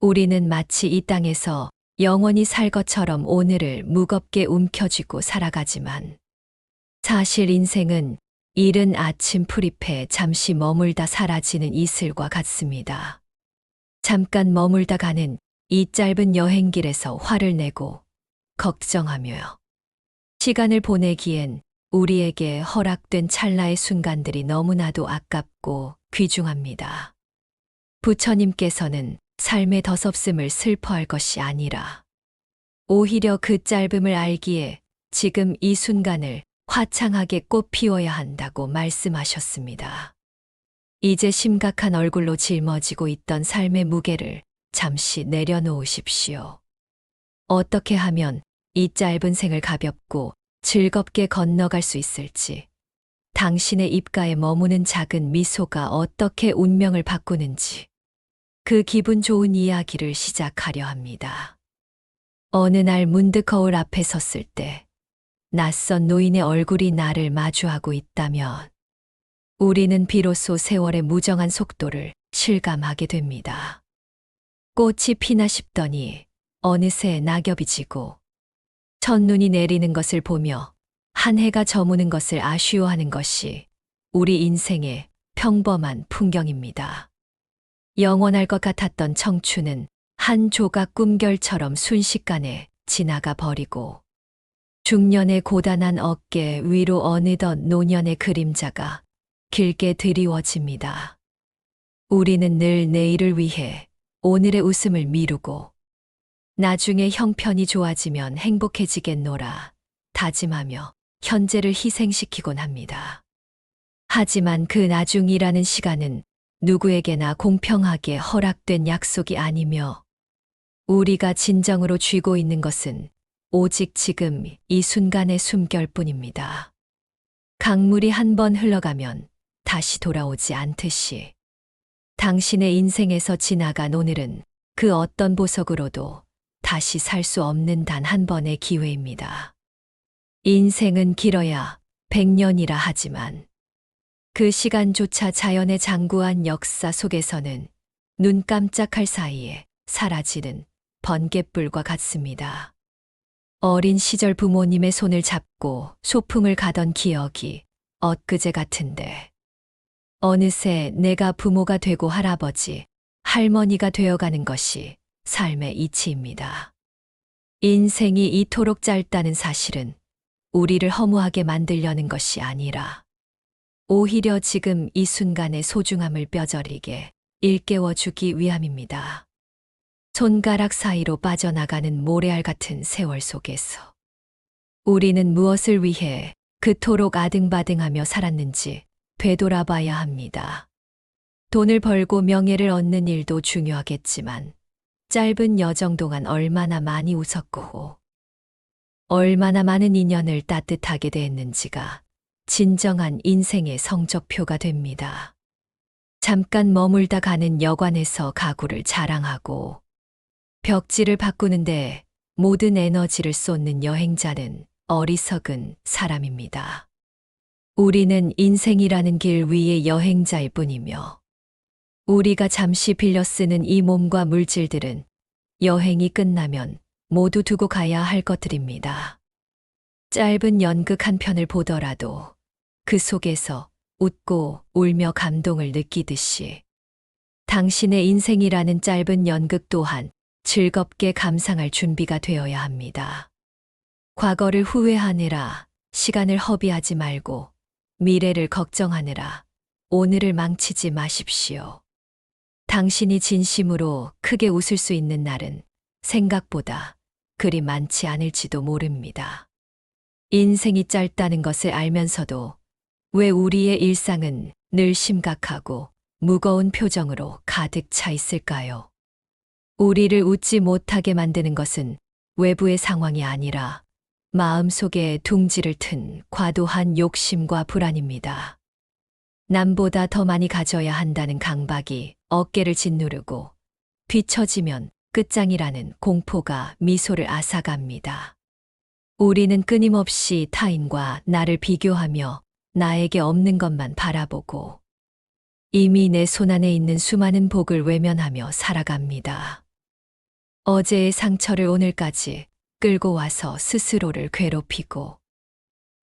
우리는 마치 이 땅에서 영원히 살 것처럼 오늘을 무겁게 움켜쥐고 살아가지만 사실 인생은 이른 아침 풀잎에 잠시 머물다 사라지는 이슬과 같습니다. 잠깐 머물다 가는 이 짧은 여행길에서 화를 내고 걱정하며 시간을 보내기엔 우리에게 허락된 찰나의 순간들이 너무나도 아깝고 귀중합니다. 부처님께서는 삶의 더섭음을 슬퍼할 것이 아니라 오히려 그 짧음을 알기에 지금 이 순간을 화창하게 꽃 피워야 한다고 말씀하셨습니다. 이제 심각한 얼굴로 짊어지고 있던 삶의 무게를 잠시 내려놓으십시오. 어떻게 하면 이 짧은 생을 가볍고 즐겁게 건너갈 수 있을지, 당신의 입가에 머무는 작은 미소가 어떻게 운명을 바꾸는지, 그 기분 좋은 이야기를 시작하려 합니다. 어느 날 문득 거울 앞에 섰을 때 낯선 노인의 얼굴이 나를 마주하고 있다면 우리는 비로소 세월의 무정한 속도를 실감하게 됩니다. 꽃이 피나 싶더니 어느새 낙엽이 지고 첫눈이 내리는 것을 보며 한 해가 저무는 것을 아쉬워하는 것이 우리 인생의 평범한 풍경입니다. 영원할 것 같았던 청춘은 한 조각 꿈결처럼 순식간에 지나가 버리고 중년의 고단한 어깨 위로 어느덧 노년의 그림자가 길게 드리워집니다. 우리는 늘 내일을 위해 오늘의 웃음을 미루고 나중에 형편이 좋아지면 행복해지겠노라 다짐하며 현재를 희생시키곤 합니다. 하지만 그 나중이라는 시간은 누구에게나 공평하게 허락된 약속이 아니며 우리가 진정으로 쥐고 있는 것은 오직 지금 이 순간의 숨결뿐입니다. 강물이 한 번 흘러가면 다시 돌아오지 않듯이 당신의 인생에서 지나간 오늘은 그 어떤 보석으로도 다시 살 수 없는 단 한 번의 기회입니다. 인생은 길어야 100년이라 하지만 그 시간조차 자연의 장구한 역사 속에서는 눈 깜짝할 사이에 사라지는 번갯불과 같습니다. 어린 시절 부모님의 손을 잡고 소풍을 가던 기억이 엊그제 같은데 어느새 내가 부모가 되고 할아버지, 할머니가 되어가는 것이 삶의 이치입니다. 인생이 이토록 짧다는 사실은 우리를 허무하게 만들려는 것이 아니라 오히려 지금 이 순간의 소중함을 뼈저리게 일깨워주기 위함입니다. 손가락 사이로 빠져나가는 모래알 같은 세월 속에서 우리는 무엇을 위해 그토록 아등바등하며 살았는지 되돌아봐야 합니다. 돈을 벌고 명예를 얻는 일도 중요하겠지만 짧은 여정 동안 얼마나 많이 웃었고 얼마나 많은 인연을 따뜻하게 대했는지가 진정한 인생의 성적표가 됩니다. 잠깐 머물다 가는 여관에서 가구를 자랑하고 벽지를 바꾸는데 모든 에너지를 쏟는 여행자는 어리석은 사람입니다. 우리는 인생이라는 길 위의 여행자일 뿐이며 우리가 잠시 빌려 쓰는 이 몸과 물질들은 여행이 끝나면 모두 두고 가야 할 것들입니다. 짧은 연극 한 편을 보더라도 그 속에서 웃고 울며 감동을 느끼듯이 당신의 인생이라는 짧은 연극 또한 즐겁게 감상할 준비가 되어야 합니다. 과거를 후회하느라 시간을 허비하지 말고 미래를 걱정하느라 오늘을 망치지 마십시오. 당신이 진심으로 크게 웃을 수 있는 날은 생각보다 그리 많지 않을지도 모릅니다. 인생이 짧다는 것을 알면서도 왜 우리의 일상은 늘 심각하고 무거운 표정으로 가득 차 있을까요? 우리를 웃지 못하게 만드는 것은 외부의 상황이 아니라 마음속에 둥지를 튼 과도한 욕심과 불안입니다. 남보다 더 많이 가져야 한다는 강박이 어깨를 짓누르고 뒤처지면 끝장이라는 공포가 미소를 앗아갑니다. 우리는 끊임없이 타인과 나를 비교하며 나에게 없는 것만 바라보고 이미 내 손안에 있는 수많은 복을 외면하며 살아갑니다. 어제의 상처를 오늘까지 끌고 와서 스스로를 괴롭히고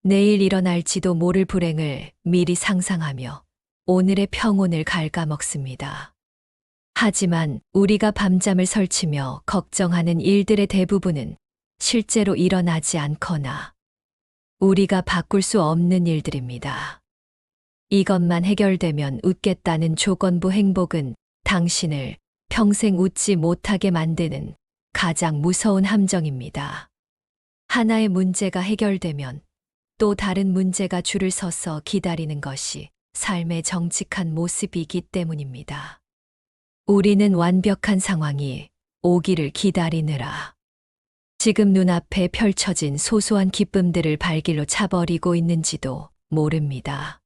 내일 일어날지도 모를 불행을 미리 상상하며 오늘의 평온을 갉아먹습니다. 하지만 우리가 밤잠을 설치며 걱정하는 일들의 대부분은 실제로 일어나지 않거나 우리가 바꿀 수 없는 일들입니다. 이것만 해결되면 웃겠다는 조건부 행복은 당신을 평생 웃지 못하게 만드는 가장 무서운 함정입니다. 하나의 문제가 해결되면 또 다른 문제가 줄을 서서 기다리는 것이 삶의 정직한 모습이기 때문입니다. 우리는 완벽한 상황이 오기를 기다리느라 지금 눈앞에 펼쳐진 소소한 기쁨들을 발길로 차버리고 있는지도 모릅니다.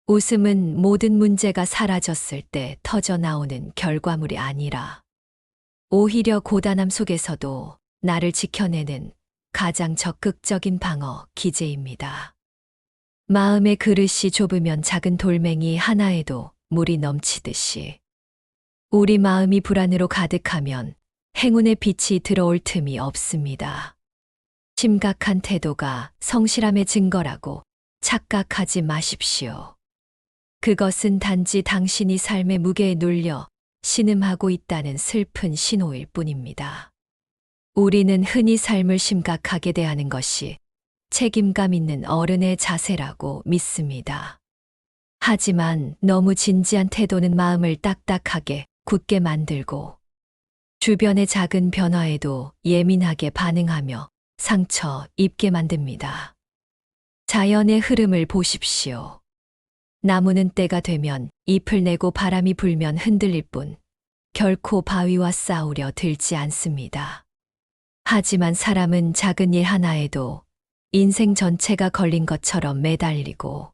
웃음은 모든 문제가 사라졌을 때 터져 나오는 결과물이 아니라 오히려 고단함 속에서도 나를 지켜내는 가장 적극적인 방어 기제입니다. 마음의 그릇이 좁으면 작은 돌멩이 하나에도 물이 넘치듯이 우리 마음이 불안으로 가득하면 행운의 빛이 들어올 틈이 없습니다. 심각한 태도가 성실함의 증거라고 착각하지 마십시오. 그것은 단지 당신이 삶의 무게에 눌려 신음하고 있다는 슬픈 신호일 뿐입니다. 우리는 흔히 삶을 심각하게 대하는 것이 책임감 있는 어른의 자세라고 믿습니다. 하지만 너무 진지한 태도는 마음을 딱딱하게 굳게 만들고 주변의 작은 변화에도 예민하게 반응하며 상처 입게 만듭니다. 자연의 흐름을 보십시오. 나무는 때가 되면 잎을 내고 바람이 불면 흔들릴 뿐 결코 바위와 싸우려 들지 않습니다. 하지만 사람은 작은 일 하나에도 인생 전체가 걸린 것처럼 매달리고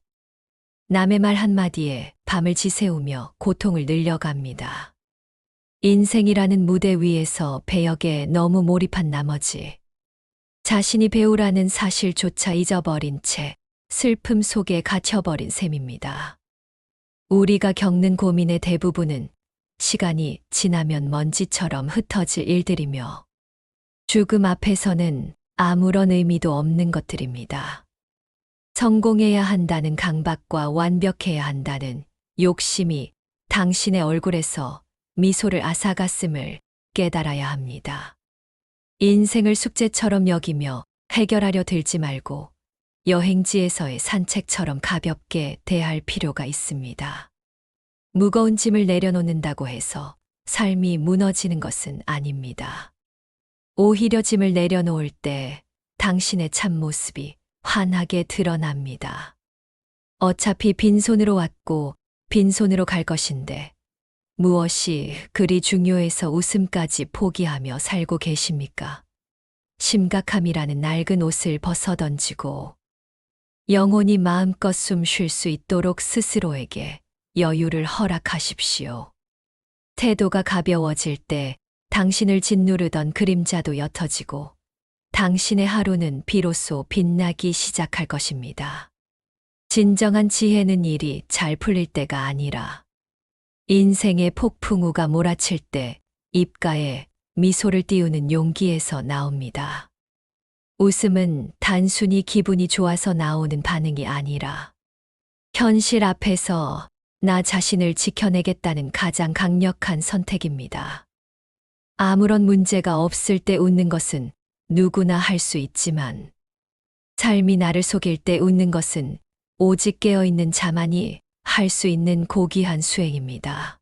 남의 말 한마디에 밤을 지새우며 고통을 늘려갑니다. 인생이라는 무대 위에서 배역에 너무 몰입한 나머지 자신이 배우라는 사실조차 잊어버린 채 슬픔 속에 갇혀버린 셈입니다. 우리가 겪는 고민의 대부분은 시간이 지나면 먼지처럼 흩어질 일들이며 죽음 앞에서는 아무런 의미도 없는 것들입니다. 성공해야 한다는 강박과 완벽해야 한다는 욕심이 당신의 얼굴에서 미소를 앗아갔음을 깨달아야 합니다. 인생을 숙제처럼 여기며 해결하려 들지 말고 여행지에서의 산책처럼 가볍게 대할 필요가 있습니다. 무거운 짐을 내려놓는다고 해서 삶이 무너지는 것은 아닙니다. 오히려 짐을 내려놓을 때 당신의 참모습이 환하게 드러납니다. 어차피 빈손으로 왔고 빈손으로 갈 것인데 무엇이 그리 중요해서 웃음까지 포기하며 살고 계십니까? 심각함이라는 낡은 옷을 벗어던지고 영혼이 마음껏 숨 쉴 수 있도록 스스로에게 여유를 허락하십시오. 태도가 가벼워질 때 당신을 짓누르던 그림자도 옅어지고 당신의 하루는 비로소 빛나기 시작할 것입니다. 진정한 지혜는 일이 잘 풀릴 때가 아니라 인생의 폭풍우가 몰아칠 때 입가에 미소를 띄우는 용기에서 나옵니다. 웃음은 단순히 기분이 좋아서 나오는 반응이 아니라 현실 앞에서 나 자신을 지켜내겠다는 가장 강력한 선택입니다. 아무런 문제가 없을 때 웃는 것은 누구나 할 수 있지만 삶이 나를 속일 때 웃는 것은 오직 깨어있는 자만이 할 수 있는 고귀한 수행입니다.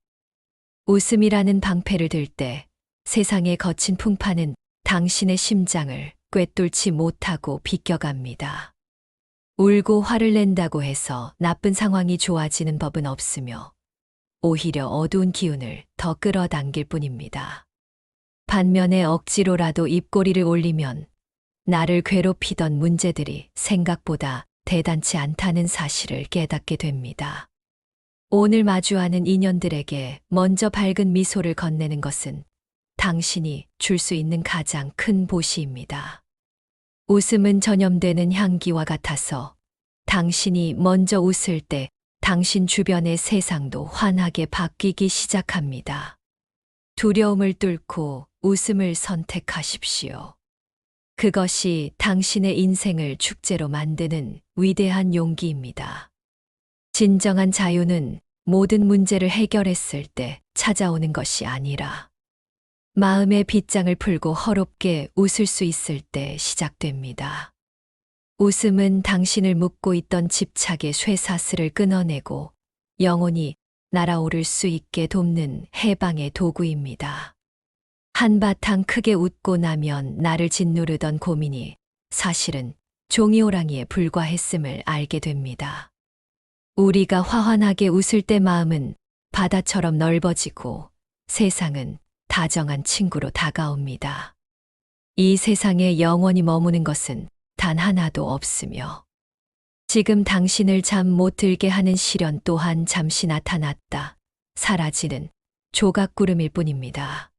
웃음이라는 방패를 들 때 세상의 거친 풍파는 당신의 심장을 꿰뚫지 못하고 비껴갑니다. 울고 화를 낸다고 해서 나쁜 상황이 좋아지는 법은 없으며 오히려 어두운 기운을 더 끌어당길 뿐입니다. 반면에 억지로라도 입꼬리를 올리면 나를 괴롭히던 문제들이 생각보다 대단치 않다는 사실을 깨닫게 됩니다. 오늘 마주하는 인연들에게 먼저 밝은 미소를 건네는 것은 당신이 줄 수 있는 가장 큰 보시입니다. 웃음은 전염되는 향기와 같아서 당신이 먼저 웃을 때 당신 주변의 세상도 환하게 바뀌기 시작합니다. 두려움을 뚫고 웃음을 선택하십시오. 그것이 당신의 인생을 축제로 만드는 위대한 용기입니다. 진정한 자유는 모든 문제를 해결했을 때 찾아오는 것이 아니라 마음의 빗장을 풀고 허롭게 웃을 수 있을 때 시작됩니다. 웃음은 당신을 묶고 있던 집착의 쇠사슬을 끊어내고 영원히 날아오를 수 있게 돕는 해방의 도구입니다. 한바탕 크게 웃고 나면 나를 짓누르던 고민이 사실은 종이호랑이에 불과했음을 알게 됩니다. 우리가 화환하게 웃을 때 마음은 바다처럼 넓어지고 세상은 다정한 친구로 다가옵니다. 이 세상에 영원히 머무는 것은 단 하나도 없으며 지금 당신을 잠 못 들게 하는 시련 또한 잠시 나타났다 사라지는 조각구름일 뿐입니다.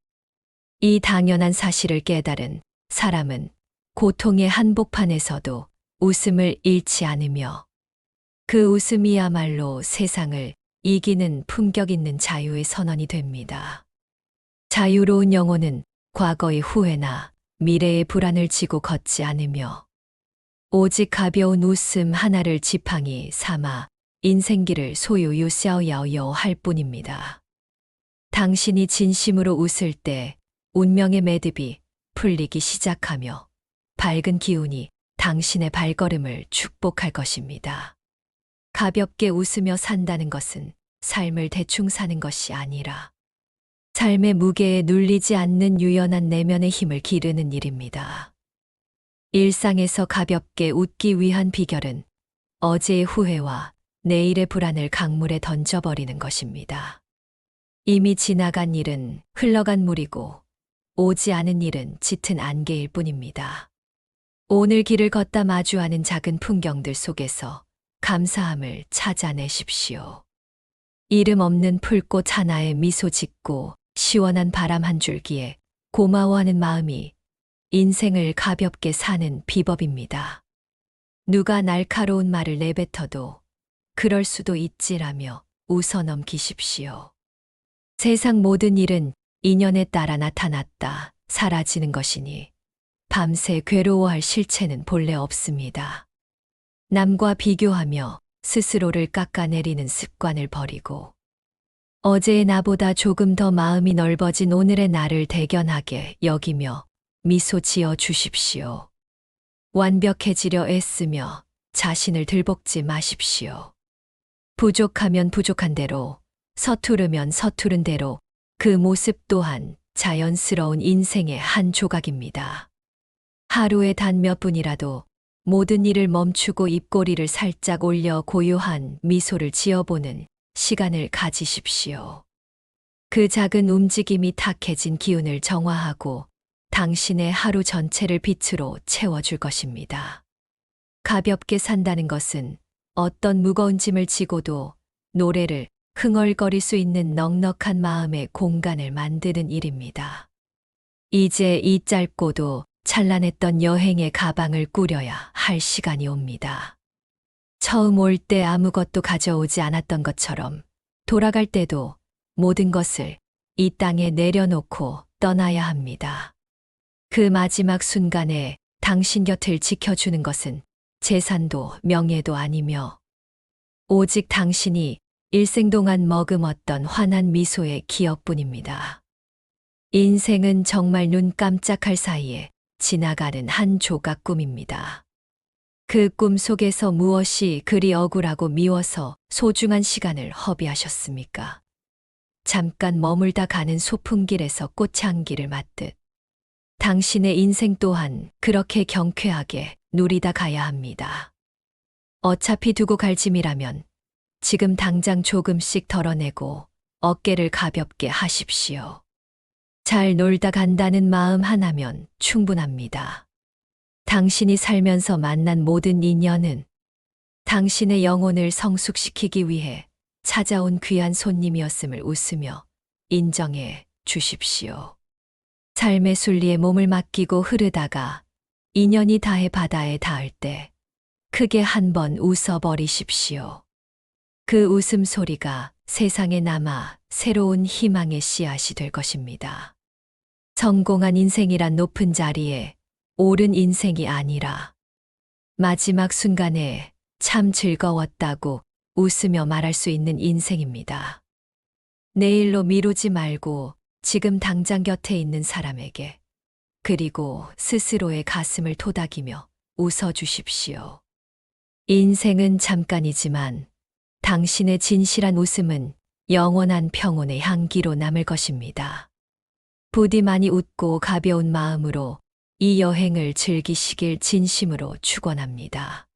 이 당연한 사실을 깨달은 사람은 고통의 한복판에서도 웃음을 잃지 않으며 그 웃음이야말로 세상을 이기는 품격 있는 자유의 선언이 됩니다. 자유로운 영혼은 과거의 후회나 미래의 불안을 지고 걷지 않으며 오직 가벼운 웃음 하나를 지팡이 삼아 인생길을 소유유샤오야오요 할 뿐입니다. 당신이 진심으로 웃을 때 운명의 매듭이 풀리기 시작하며 밝은 기운이 당신의 발걸음을 축복할 것입니다. 가볍게 웃으며 산다는 것은 삶을 대충 사는 것이 아니라 삶의 무게에 눌리지 않는 유연한 내면의 힘을 기르는 일입니다. 일상에서 가볍게 웃기 위한 비결은 어제의 후회와 내일의 불안을 강물에 던져버리는 것입니다. 이미 지나간 일은 흘러간 물이고 오지 않은 일은 짙은 안개일 뿐입니다. 오늘 길을 걷다 마주하는 작은 풍경들 속에서 감사함을 찾아내십시오. 이름 없는 풀꽃 하나에 미소 짓고 시원한 바람 한 줄기에 고마워하는 마음이 인생을 가볍게 사는 비법입니다. 누가 날카로운 말을 내뱉어도 그럴 수도 있지라며 웃어 넘기십시오. 세상 모든 일은 인연에 따라 나타났다 사라지는 것이니 밤새 괴로워할 실체는 본래 없습니다. 남과 비교하며 스스로를 깎아내리는 습관을 버리고 어제의 나보다 조금 더 마음이 넓어진 오늘의 나를 대견하게 여기며 미소 지어 주십시오. 완벽해지려 애쓰며 자신을 들볶지 마십시오. 부족하면 부족한 대로, 서투르면 서투른 대로 그 모습 또한 자연스러운 인생의 한 조각입니다. 하루에 단 몇 분이라도 모든 일을 멈추고 입꼬리를 살짝 올려 고요한 미소를 지어보는 시간을 가지십시오. 그 작은 움직임이 탁해진 기운을 정화하고 당신의 하루 전체를 빛으로 채워줄 것입니다. 가볍게 산다는 것은 어떤 무거운 짐을 지고도 노래를 흥얼거릴 수 있는 넉넉한 마음의 공간을 만드는 일입니다. 이제 이 짧고도 찬란했던 여행의 가방을 꾸려야 할 시간이 옵니다. 처음 올 때 아무것도 가져오지 않았던 것처럼 돌아갈 때도 모든 것을 이 땅에 내려놓고 떠나야 합니다. 그 마지막 순간에 당신 곁을 지켜주는 것은 재산도 명예도 아니며 오직 당신이 일생 동안 머금었던 환한 미소의 기억뿐입니다. 인생은 정말 눈 깜짝할 사이에 지나가는 한 조각 꿈입니다. 그 꿈 속에서 무엇이 그리 억울하고 미워서 소중한 시간을 허비하셨습니까? 잠깐 머물다 가는 소풍길에서 꽃향기를 맡듯 당신의 인생 또한 그렇게 경쾌하게 누리다 가야 합니다. 어차피 두고 갈 짐이라면 지금 당장 조금씩 덜어내고 어깨를 가볍게 하십시오. 잘 놀다 간다는 마음 하나면 충분합니다. 당신이 살면서 만난 모든 인연은 당신의 영혼을 성숙시키기 위해 찾아온 귀한 손님이었음을 웃으며 인정해 주십시오. 삶의 순리에 몸을 맡기고 흐르다가 인연이 다해 바다에 닿을 때 크게 한번 웃어버리십시오. 그 웃음소리가 세상에 남아 새로운 희망의 씨앗이 될 것입니다. 성공한 인생이란 높은 자리에 오른 인생이 아니라 마지막 순간에 참 즐거웠다고 웃으며 말할 수 있는 인생입니다. 내일로 미루지 말고 지금 당장 곁에 있는 사람에게 그리고 스스로의 가슴을 토닥이며 웃어주십시오. 인생은 잠깐이지만 당신의 진실한 웃음은 영원한 평온의 향기로 남을 것입니다. 부디 많이 웃고 가벼운 마음으로 이 여행을 즐기시길 진심으로 축원합니다.